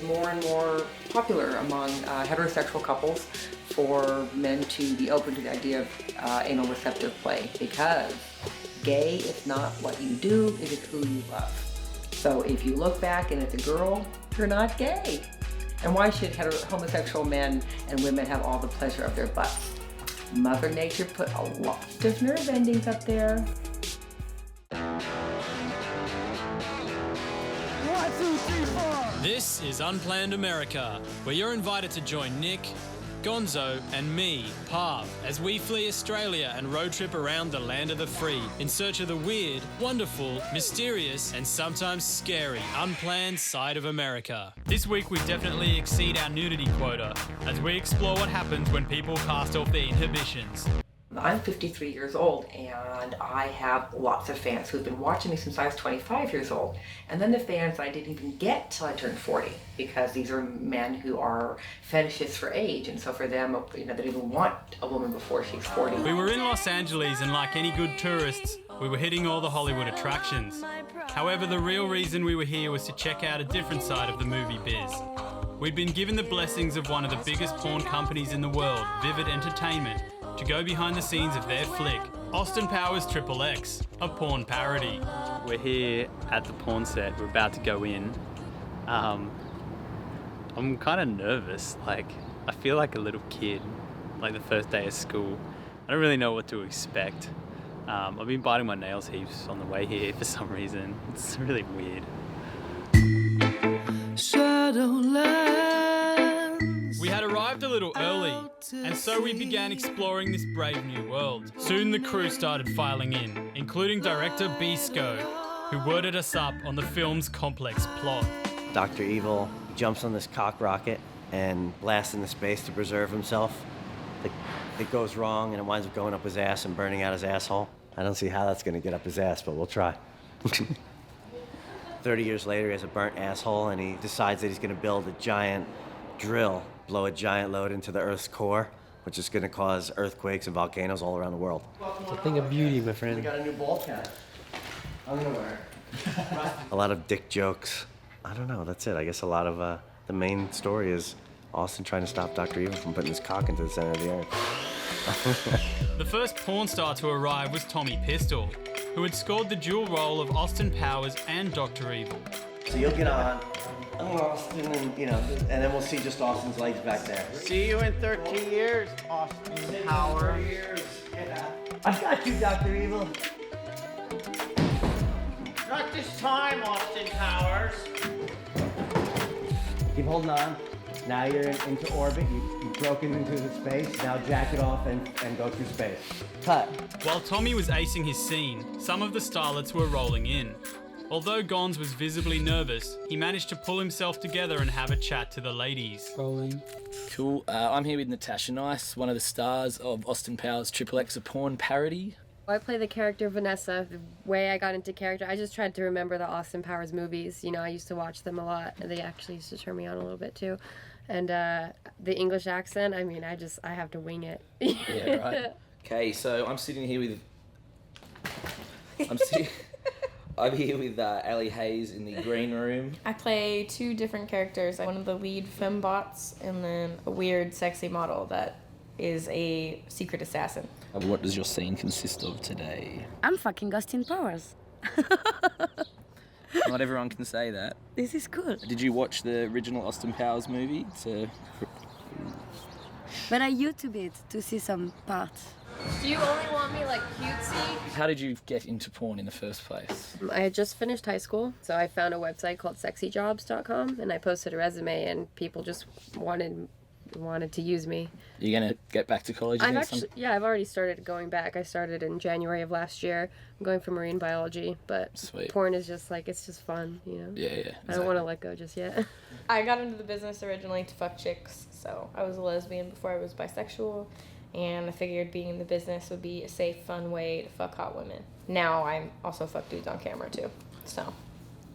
more and more popular among heterosexual couples for men to be open to the idea of anal receptive play, because gay is not what you do, it is who you love. So if you look back and it's a girl, you're not gay. And why should homosexual men and women have all the pleasure of their butts? Mother Nature put a lot of nerve endings up there. 1, 2, 3, 4. This is Unplanned America, where you're invited to join Nick, Gonzo and me, Pav, as we flee Australia and road trip around the land of the free in search of the weird, wonderful, mysterious and sometimes scary unplanned side of America. This week we definitely exceed our nudity quota as we explore what happens when people cast off their inhibitions. I'm 53 years old and I have lots of fans who've been watching me since I was 25 years old. And then the fans I didn't even get till I turned 40, because these are men who are fetishists for age. And so for them, they don't even want a woman before she's 40. We were in Los Angeles and like any good tourists, we were hitting all the Hollywood attractions. However, the real reason we were here was to check out a different side of the movie biz. We'd been given the blessings of one of the biggest porn companies in the world, Vivid Entertainment, to go behind the scenes of their flick, Austin Powers XXX, a porn parody. We're here at the porn set, we're about to go in. I'm kind of nervous, I feel like a little kid, like the first day of school. I don't really know what to expect. I've been biting my nails heaps on the way here for some reason. It's really weird. We had arrived a little early, and so we began exploring this brave new world. Soon the crew started filing in, including director Bisco, who worded us up on the film's complex plot. Dr. Evil jumps on this cock rocket and blasts into space to preserve himself. It goes wrong and it winds up going up his ass and burning out his asshole. I don't see how that's gonna get up his ass, but we'll try. 30 years later, he has a burnt asshole and he decides that he's gonna build a giant drill, blow a giant load into the Earth's core, which is gonna cause earthquakes and volcanoes all around the world. It's a thing of beauty, my friend. We got a new ball cap. I'm gonna wear it. A lot of dick jokes. I don't know, that's it. I guess a lot of the main story is Austin trying to stop Dr. Evil from putting his cock into the center of the earth. The first porn star to arrive was Tommy Pistol, who had scored the dual role of Austin Powers and Dr. Evil. So you'll get on, Austin, and then we'll see just Austin's legs back there. See you in 13 years, Austin Powers. I got you, Dr. Evil. Not this time, Austin Powers. Keep holding on. Now you're into orbit. You've broken into the space. Now jack it off and go through space. Cut. While Tommy was acing his scene, some of the starlets were rolling in. Although Gons was visibly nervous, he managed to pull himself together and have a chat to the ladies. Rolling. Cool. I'm here with Natasha Nice, one of the stars of Austin Powers XXX, a porn parody. I play the character Vanessa. The way I got into character, I just tried to remember the Austin Powers movies. I used to watch them a lot. They actually used to turn me on a little bit too. And the English accent, I have to wing it. Yeah, right. Okay, so I'm sitting here with... I'm here with Ali Hayes in the green room. I play two different characters. One of the lead fembots and then a weird sexy model that is a secret assassin. What does your scene consist of today? I'm fucking Austin Powers. Not everyone can say that. This is cool. Did you watch the original Austin Powers movie? But I YouTube it to see some parts. Do you only want me cutesy? How did you get into porn in the first place? I had just finished high school, so I found a website called sexyjobs.com, and I posted a resume, and people just wanted to use me. You're gonna get back to college? I've already started going back. I started in January of last year. I'm going for marine biology, but Sweet. Porn is just it's just fun, Yeah, exactly. I don't want to let go just yet. I got into the business originally to fuck chicks, so I was a lesbian before I was bisexual, and I figured being in the business would be a safe, fun way to fuck hot women. Now I also fuck dudes on camera too, so.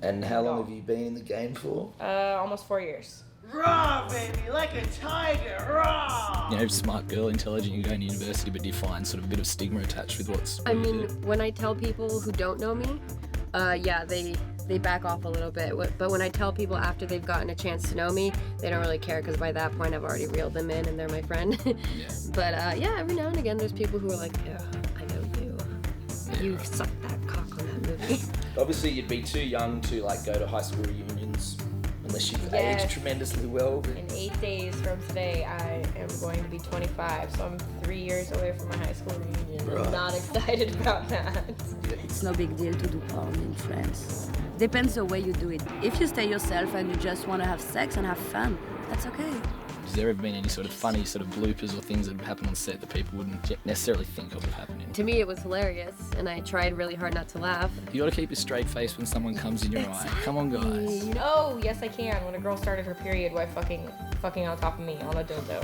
And how long have you been in the game for? Almost 4 years. Raw, baby, like a tiger, raw! Smart girl, intelligent, you're going to university, but do you find sort of a bit of stigma attached with what's... When I tell people who don't know me, they back off a little bit. But when I tell people after they've gotten a chance to know me, they don't really care because by that point I've already reeled them in and they're my friend. But yeah, every now and again there's people who are like, yeah, I know you. You sucked that cock on that movie. Obviously, you'd be too young to like go to high school reunions unless you've aged tremendously well. But... In 8 days from today, I am going to be 25, so I'm 3 years away from my high school reunion. I'm not excited about that. It's no big deal to do porn in France. Depends the way you do it. If you stay yourself and you just want to have sex and have fun, that's okay. Has there ever been any sort of funny sort of bloopers or things that have happened on set that people wouldn't necessarily think of happening? To me, it was hilarious, and I tried really hard not to laugh. You got to keep a straight face when someone comes in your eye. Come on, guys. Oh, yes, I can. When a girl started her period while fucking on top of me on a dildo.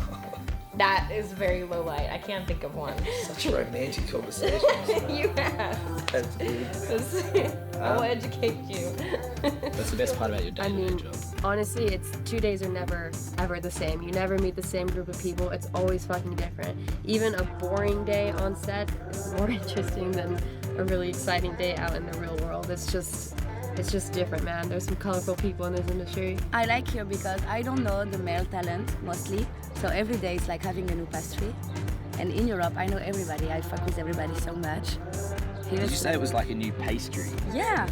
That is very low light. I can't think of one. Such a romantic conversation. You have. That's good. I'll educate you. That's the best part about your day-to-day job. Honestly, it's 2 days are never, ever the same. You never meet the same group of people. It's always fucking different. Even a boring day on set is more interesting than a really exciting day out in the real world. It's just different, man. There's some colorful people in this industry. I like here because I don't know the male talent, mostly. So every day it's like having a new pastry. And in Europe, I know everybody. I fuck with everybody so much. Did you say it was like a new pastry? Yeah.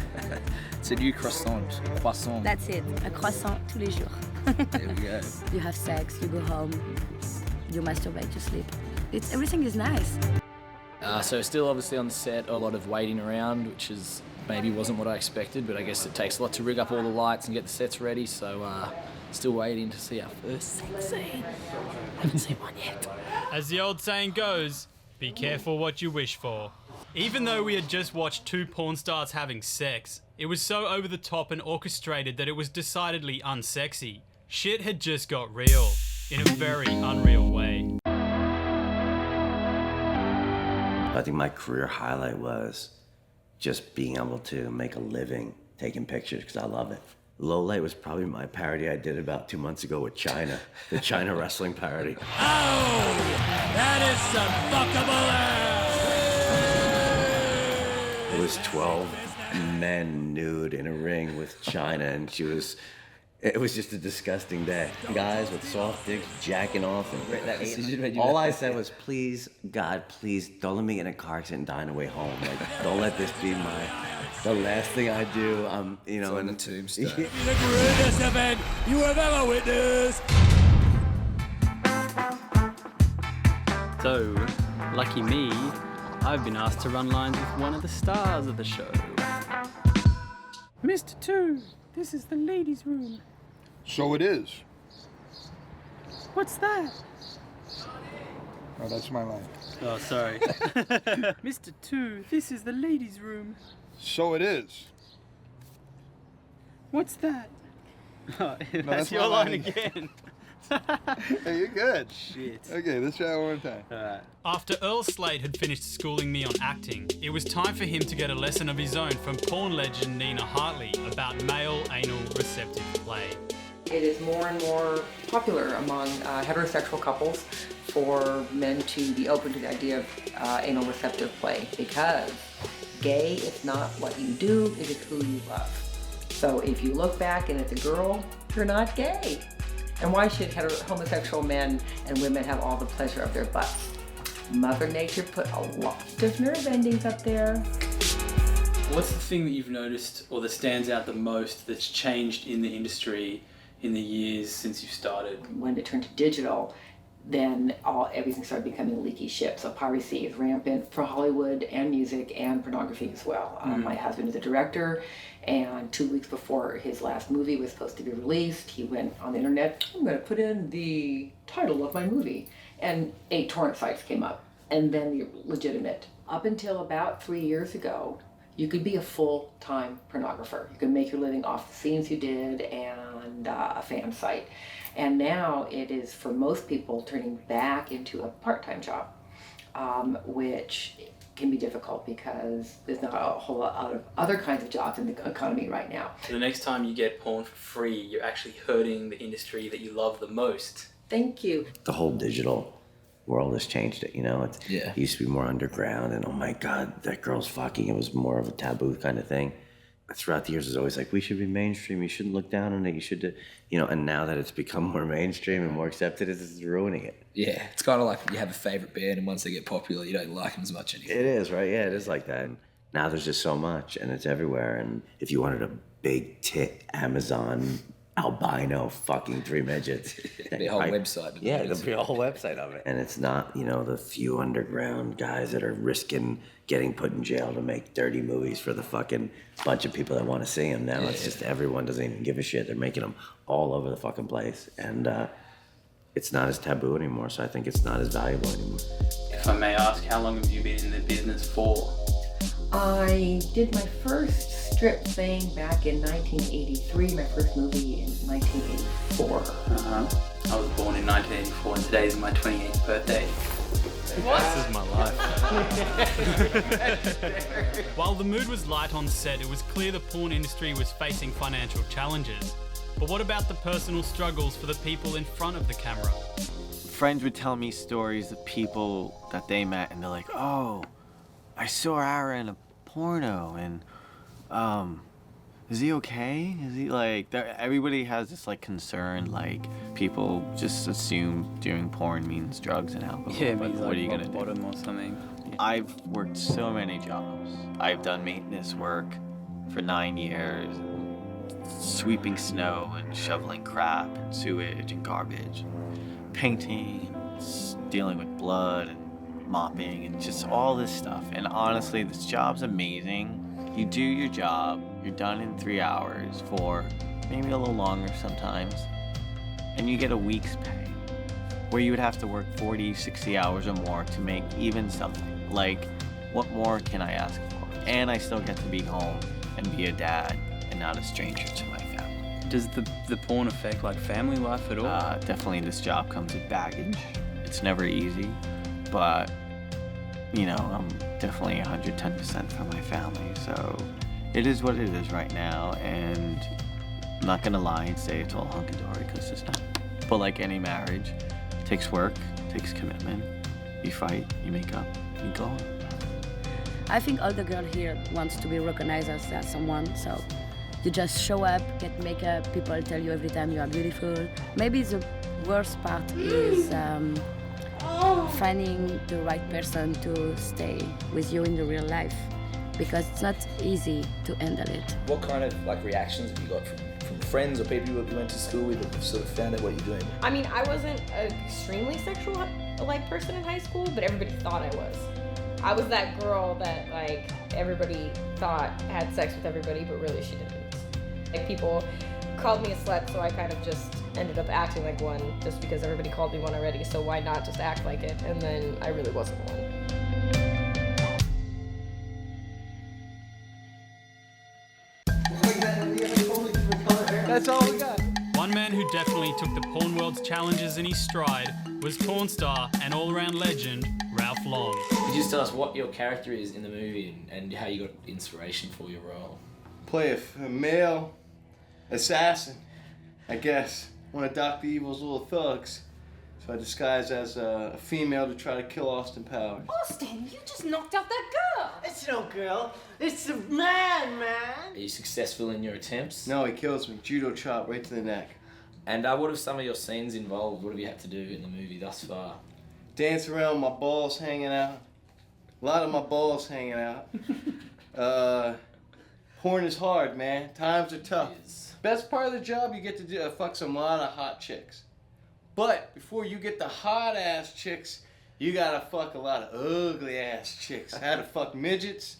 It's a new croissant. That's it. A croissant tous les jours. There we go. You have sex, you go home, you masturbate, you sleep. Everything is nice. So still obviously on the set, a lot of waiting around, which is maybe wasn't what I expected, but I guess it takes a lot to rig up all the lights and get the sets ready, so still waiting to see our first sex scene. Haven't seen one yet. As the old saying goes, be careful what you wish for. Even though we had just watched two porn stars having sex, it was so over the top and orchestrated that it was decidedly unsexy. Shit had just got real, in a very unreal way. I think my career highlight was just being able to make a living taking pictures because I love it. Low light was probably my parody I did about 2 months ago with China, the China wrestling parody. Oh, that is some fuckable. It was 12 men nude in a ring with China, and it was just a disgusting day. Guys with soft dicks jacking off, and all I said was, please, God, please, don't let me get in a car accident and die on the way home. Like, don't let this be the last thing I do. In the tombstone. The greatest event you have ever witnessed. So, lucky me, I've been asked to run lines with one of the stars of the show. Mr. Two, this is the ladies' room. So it is. What's that? Oh, that's my line. Oh, sorry. Mr. Two, this is the ladies' room. So it is. What's that? Oh, No, that's your line again. Hey, you're good. Shit. Okay, let's try it one more time. Alright. After Earl Slade had finished schooling me on acting, it was time for him to get a lesson of his own from porn legend Nina Hartley about male anal receptive play. It is more and more popular among heterosexual couples for men to be open to the idea of anal receptive play because gay is not what you do, it is who you love. So if you look back and it's a girl, you're not gay. And why should homosexual men and women have all the pleasure of their butts? Mother Nature put a lot of nerve endings up there. What's the thing that you've noticed or that stands out the most that's changed in the industry in the years since you started? When it turned to digital, then everything started becoming a leaky ship. So piracy is rampant for Hollywood and music and pornography as well. My husband is a director, and 2 weeks before his last movie was supposed to be released, he went on the internet, I'm going to put in the title of my movie. And 8 torrent sites came up, and then the legitimate. Up until about 3 years ago, you could be a full-time pornographer. You could make your living off the scenes you did and a fan site. And now it is, for most people, turning back into a part-time job, which can be difficult because there's not a whole lot of other kinds of jobs in the economy right now. So the next time you get porn for free, you're actually hurting the industry that you love the most. Thank you. The whole digital world has changed it, It used to be more underground and, oh my God, that girl's fucking. It was more of a taboo kind of thing. throughout the years is always like, we should be mainstream, you shouldn't look down on it, you should do, you know, and now that it's become more mainstream and more accepted, it's ruining it. Yeah, it's kind of like you have a favourite band and once they get popular, you don't like them as much anymore. It is, right? Yeah, it is like that. And now there's just so much and it's everywhere. And if you wanted a big tit Amazon albino fucking 3 midgets. There'd be a whole website. Yeah, there'll be a whole website of it. And it's not, you know, the few underground guys that are risking getting put in jail to make dirty movies for the fucking bunch of people that want to see them. Now it's just everyone doesn't even give a shit. They're making them all over the fucking place. And it's not as taboo anymore, so I think it's not as valuable anymore. If I may ask, how long have you been in the business for? I did my first strip thing back in 1983, my first movie in 1984. I was born in 1984 and today's my 28th birthday. What? This is my life. While the mood was light on set, it was clear the porn industry was facing financial challenges. But what about the personal struggles for the people in front of the camera? Friends would tell me stories of people that they met and they're like, oh, I saw Ara in a porno and is he okay? Is he like, everybody has this like concern, like people just assume doing porn means drugs and alcohol. Yeah, but means what like are you gonna do? bottom or something. I've worked so many jobs. I've done maintenance work for 9 years, sweeping snow and shoveling crap and sewage and garbage, painting, dealing with blood and mopping and just all this stuff. And honestly, this job's amazing. You do your job, you're done in 3 hours for maybe a little longer sometimes, and you get a week's pay. Where you would have to work 40, 60 hours or more to make even something. Like, what more can I ask for? And I still get to be home and be a dad and not a stranger to my family. Does the porn affect like family life at all? Definitely this job comes with baggage. It's never easy, but you know, I'm definitely 110% for my family, so it is what it is right now, and I'm not gonna lie and say it's all hunky-dory, because it's not. But like any marriage, it takes work, it takes commitment. You fight, you make up, you go on. I think all the girl here wants to be recognized as someone, so you just show up, get makeup, people tell you every time you are beautiful. Maybe the worst part is finding the right person to stay with you in the real life, because it's not easy to handle it. What kind of like reactions have you got from friends or people you went to school with that have sort of found out what you're doing? I mean, I wasn't an extremely sexual like person in high school, but everybody thought I was. I was that girl that like everybody thought had sex with everybody, but really she didn't. Like people called me a slut, so I kind of just ended up acting like one just because everybody called me one already, so why not just act like it? And then I really wasn't one. That's all we got. One man who definitely took the porn world's challenges in his stride was porn star and all-around legend, Ralph Long. Could you just tell us what your character is in the movie and how you got inspiration for your role? Play a male assassin, I guess. One of Dr. Evil's little thugs. So I disguise as a female to try to kill Austin Powers. Austin, you just knocked out that girl. It's no girl. It's a man, man. Are you successful in your attempts? No, he kills me. Judo chop right to the neck. And what have some of your scenes involved? What have you had to do in the movie thus far? Dance around with my balls hanging out. A lot of my balls hanging out. Porn is hard, man. Times are tough. Best part of the job, you get to do fuck some lot of hot chicks. But before you get the hot ass chicks, you gotta fuck a lot of ugly ass chicks. I had to fuck midgets,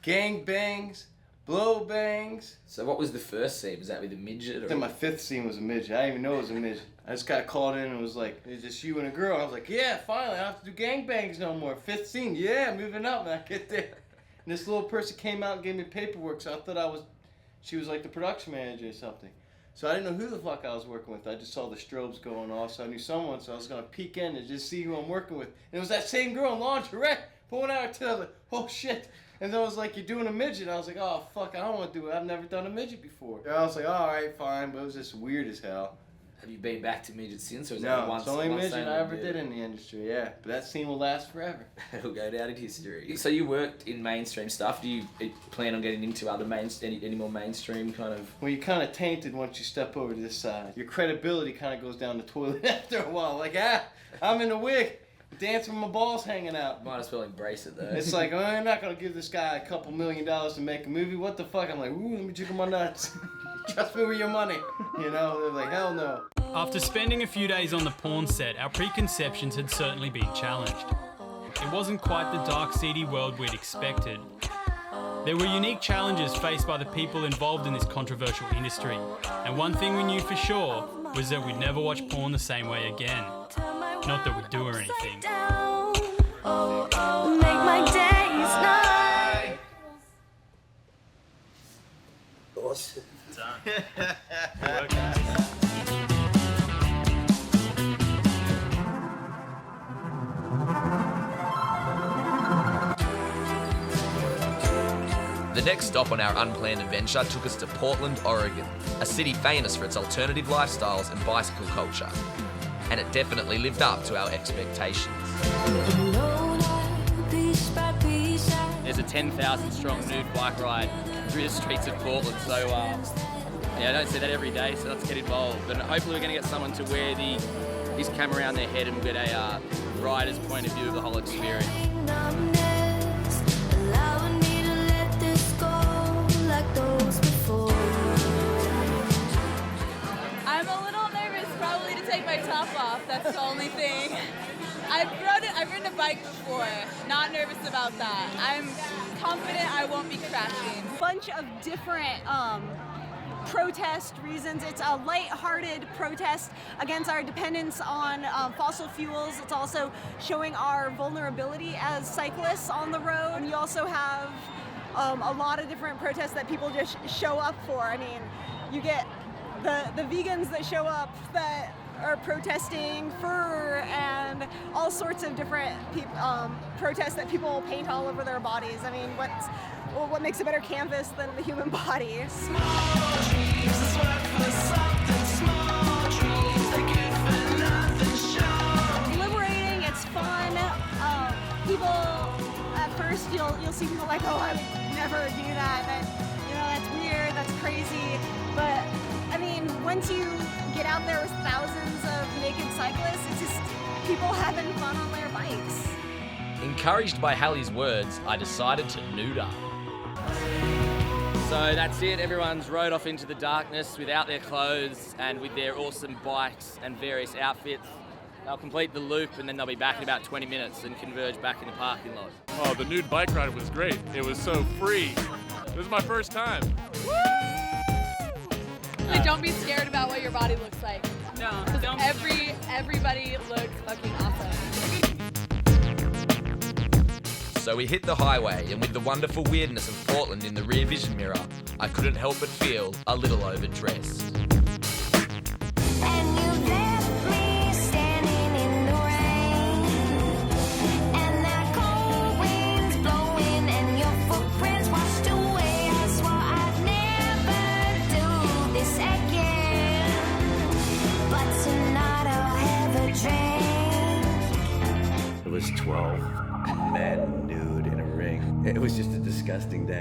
gang bangs, blow bangs. So what was the first scene? Was that with a midget? I think my fifth scene was a midget. I didn't even know it was a midget. I just got called in and was like, it's just you and a girl. I was like, yeah, finally, I don't have to do gang bangs no more. Fifth scene, yeah, moving up. And I get there. And this little person came out and gave me paperwork, so I thought she was like the production manager or something. So I didn't know who the fuck I was working with. I just saw the strobes going off, so I knew someone, so I was gonna peek in and just see who I'm working with. And it was that same girl in lingerie, pulling out her tail. I was like, oh shit. And then I was like, you're doing a midget. I was like, oh fuck, I don't wanna do it. I've never done a midget before. And I was like, alright, fine, but it was just weird as hell. Have you been back to midget since, or is No, that once? it's the only once midget only I ever bit? did in the industry, yeah. But that scene will last forever. It'll go down in history. So you worked in mainstream stuff. Do you plan on getting into other any more mainstream kind of? Well, you're kind of tainted once you step over to this side. Your credibility kind of goes down the toilet after a while. Like, I'm in a wig, dancing with my balls hanging out. Might as well embrace it though. It's like, oh, I'm not gonna give this guy a couple $1 million to make a movie. What the fuck? I'm like, ooh, let me jiggle my nuts. Trust me with your money. You know, they're like, hell no. After spending a few days on the porn set, our preconceptions had certainly been challenged. It wasn't quite the dark, seedy world we'd expected. There were unique challenges faced by the people involved in this controversial industry, and one thing we knew for sure was that we'd never watch porn the same way again. Not that we'd do or anything. Make my days night. Awesome. The next stop on our unplanned adventure took us to Portland, Oregon, a city famous for its alternative lifestyles and bicycle culture. And it definitely lived up to our expectations. There's a 10,000 strong nude bike ride through the streets of Portland, so yeah, I don't see that every day, so let's get involved. And hopefully we're going to get someone to wear this camera around their head and we'll get a rider's point of view of the whole experience. I'm a little nervous probably to take my top off. That's the only thing. I've ridden a bike before. Not nervous about that. I'm confident I won't be crashing. Bunch of different protest reasons. It's a light-hearted protest against our dependence on fossil fuels. It's also showing our vulnerability as cyclists on the road. And you also have a lot of different protests that people just show up for. I mean, you get the vegans that show up that are protesting fur and all sorts of different protests that people paint all over their bodies. I mean, what makes a better canvas than the human body? Liberating, it's fun. People, at first, you'll see people like, oh, I would never do that. That's weird, that's crazy. But, I mean, once you get out there with thousands of naked cyclists, it's just people having fun on their bikes. Encouraged by Hallie's words, I decided to nude up. So that's it, everyone's rode off into the darkness without their clothes and with their awesome bikes and various outfits. They'll complete the loop and then they'll be back in about 20 minutes and converge back in the parking lot. Oh, the nude bike ride was great. It was so free. This is my first time. But don't be scared about what your body looks like. No. Because everybody looks fucking awesome. So we hit the highway, and with the wonderful weirdness of Portland in the rear vision mirror, I couldn't help but feel a little overdressed. It was 12 men nude in a ring. It was just a disgusting day.